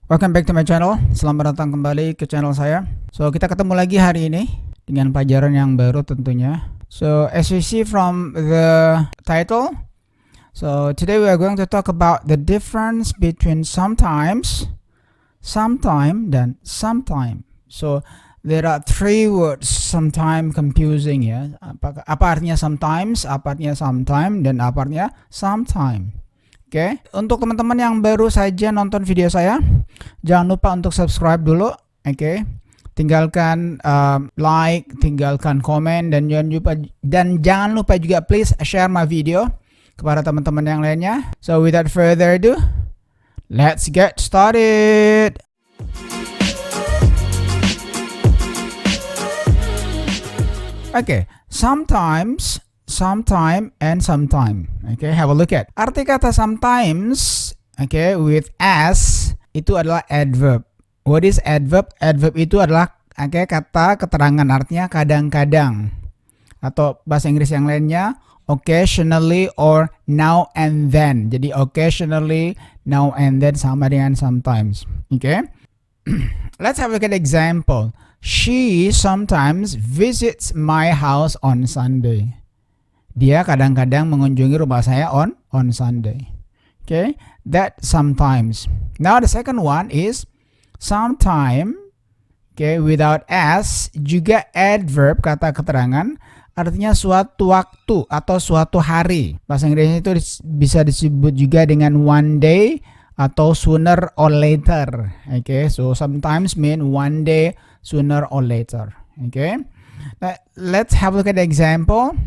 Welcome back to my channel. Selamat datang kembali ke channel saya. So, kita ketemu lagi hari ini dengan pelajaran yang baru tentunya. So, as you see from the title, so today we are going to talk about the difference between sometimes, sometime, dan sometime. So, there are three words sometime confusing ya. Apa artinya sometimes, apa artinya sometime, dan apa artinya sometime. Oke, untuk teman-teman yang baru saja nonton video saya, jangan lupa untuk subscribe dulu. Oke, tinggalkan like, tinggalkan komen, dan jangan lupa juga please share my video kepada teman-teman yang lainnya. So without further ado, let's get started. Oke, sometimes, sometime, and sometime. Okay, have a look at. Arti kata sometimes, okay, with s itu adalah adverb. What is adverb? Adverb itu adalah kata keterangan, artinya kadang-kadang. Atau bahasa Inggris yang lainnya, occasionally or now and then. Jadi occasionally, now and then sama dengan sometimes. Okay? Let's have a look at example. She sometimes visits my house on Sunday. Dia kadang-kadang mengunjungi rumah saya on Sunday. Okay, that sometimes. Now the second one is sometime. Okay, without s, juga adverb, kata keterangan, artinya suatu waktu atau suatu hari. Bahasa Inggrisnya itu bisa disebut juga dengan one day atau sooner or later. Okay, so sometimes mean one day, sooner or later. Okay, let's have a look at the example.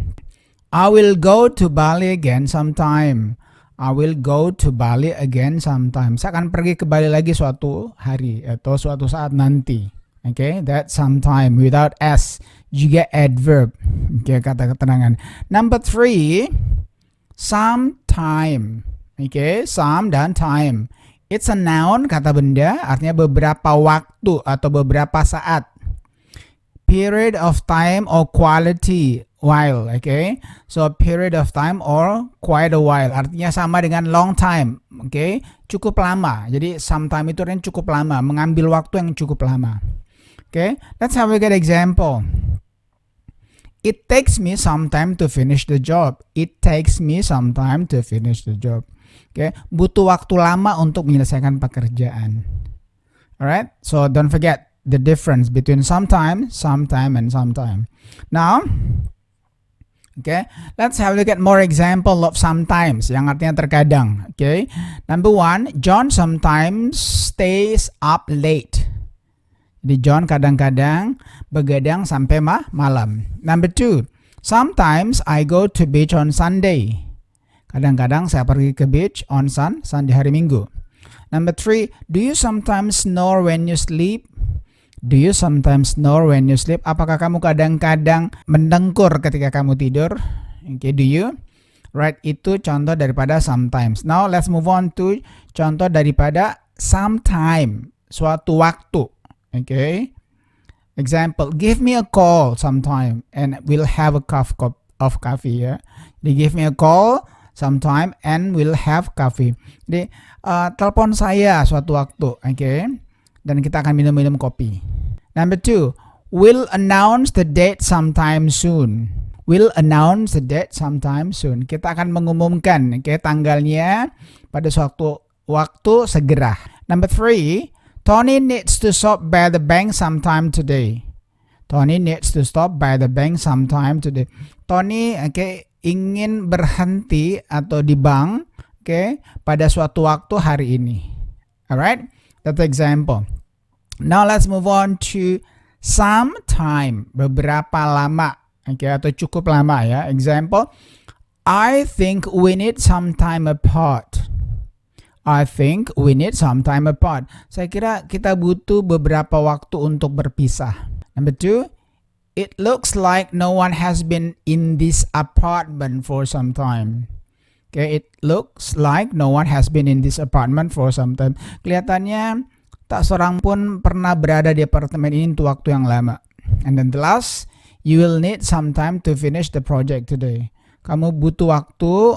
I will go to Bali again sometime. I will go to Bali again sometime. Saya akan pergi ke Bali lagi suatu hari atau suatu saat nanti. Okay, that's sometime without s, juga adverb. Okay, kata keterangan. Number 3, sometime. Okay, some dan time. It's a noun, kata benda, artinya beberapa waktu atau beberapa saat. Period of time or quality while, okay? So period of time or quite a while, artinya sama dengan long time, okay? Cukup lama. Jadi sometime itu artinya cukup lama, mengambil waktu yang cukup lama. Okay? Let's have a good example. It takes me some time to finish the job. It takes me some time to finish the job. Okay? Butuh waktu lama untuk menyelesaikan pekerjaan. Alright? So don't forget the difference between sometime, and sometime. Now, okay, let's have a look at more example of sometimes, yang artinya terkadang. Okay, number 1, John sometimes stays up late. Jadi John kadang-kadang begadang sampai malam. Number 2, sometimes I go to beach on Sunday. Kadang-kadang saya pergi ke beach on Sunday, hari Minggu. Number 3, do you sometimes snore when you sleep? Do you sometimes snore when you sleep? Apakah kamu kadang-kadang mendengkur ketika kamu tidur? Okay, do you? Right, itu contoh daripada sometimes. Now let's move on to contoh daripada sometime, suatu waktu. Okay. Example, give me a call sometime and we'll have a cup of coffee. Ya. They give me a call sometime and we'll have coffee. Jadi telepon saya suatu waktu, okay? Dan kita akan minum kopi. Number 2, we'll announce the date sometime soon. We'll announce the date sometime soon. Kita akan mengumumkan, okay, tanggalnya pada suatu waktu segera. Number 3, Tony needs to stop by the bank sometime today. Tony needs to stop by the bank sometime today. Tony, okay, ingin berhenti atau di bank, okay, pada suatu waktu hari ini. Alright, that's the example. Now let's move on to sometime, beberapa lama, okay, atau cukup lama ya. Example, I think we need some time apart. I think we need some time apart. Saya kira kita butuh beberapa waktu untuk berpisah. Number 2, it looks like no one has been in this apartment for some time. Okay, it looks like no one has been in this apartment for some time. Kelihatannya tak seorang pun pernah berada di apartemen ini untuk waktu yang lama. And then the last, you will need some time to finish the project today. Kamu butuh waktu,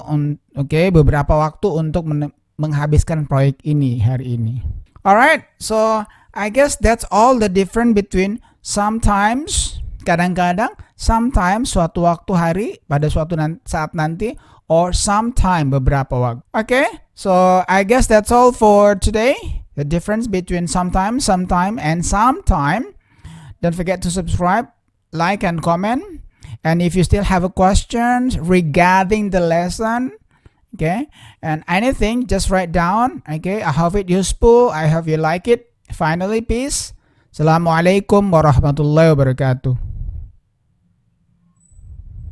okay, beberapa waktu untuk menghabiskan proyek ini hari ini. Alright, so I guess that's all the difference between sometimes, kadang-kadang, sometimes suatu waktu hari, pada suatu saat nanti, or sometime, beberapa waktu. Okay, so I guess that's all for today. The difference between sometimes, sometime, and sometime. Don't forget to subscribe, like, and comment. And if you still have a question regarding the lesson, okay, and anything, just write down. Okay, I hope it useful. I hope you like it. Finally, peace. Assalamualaikum warahmatullahi wabarakatuh.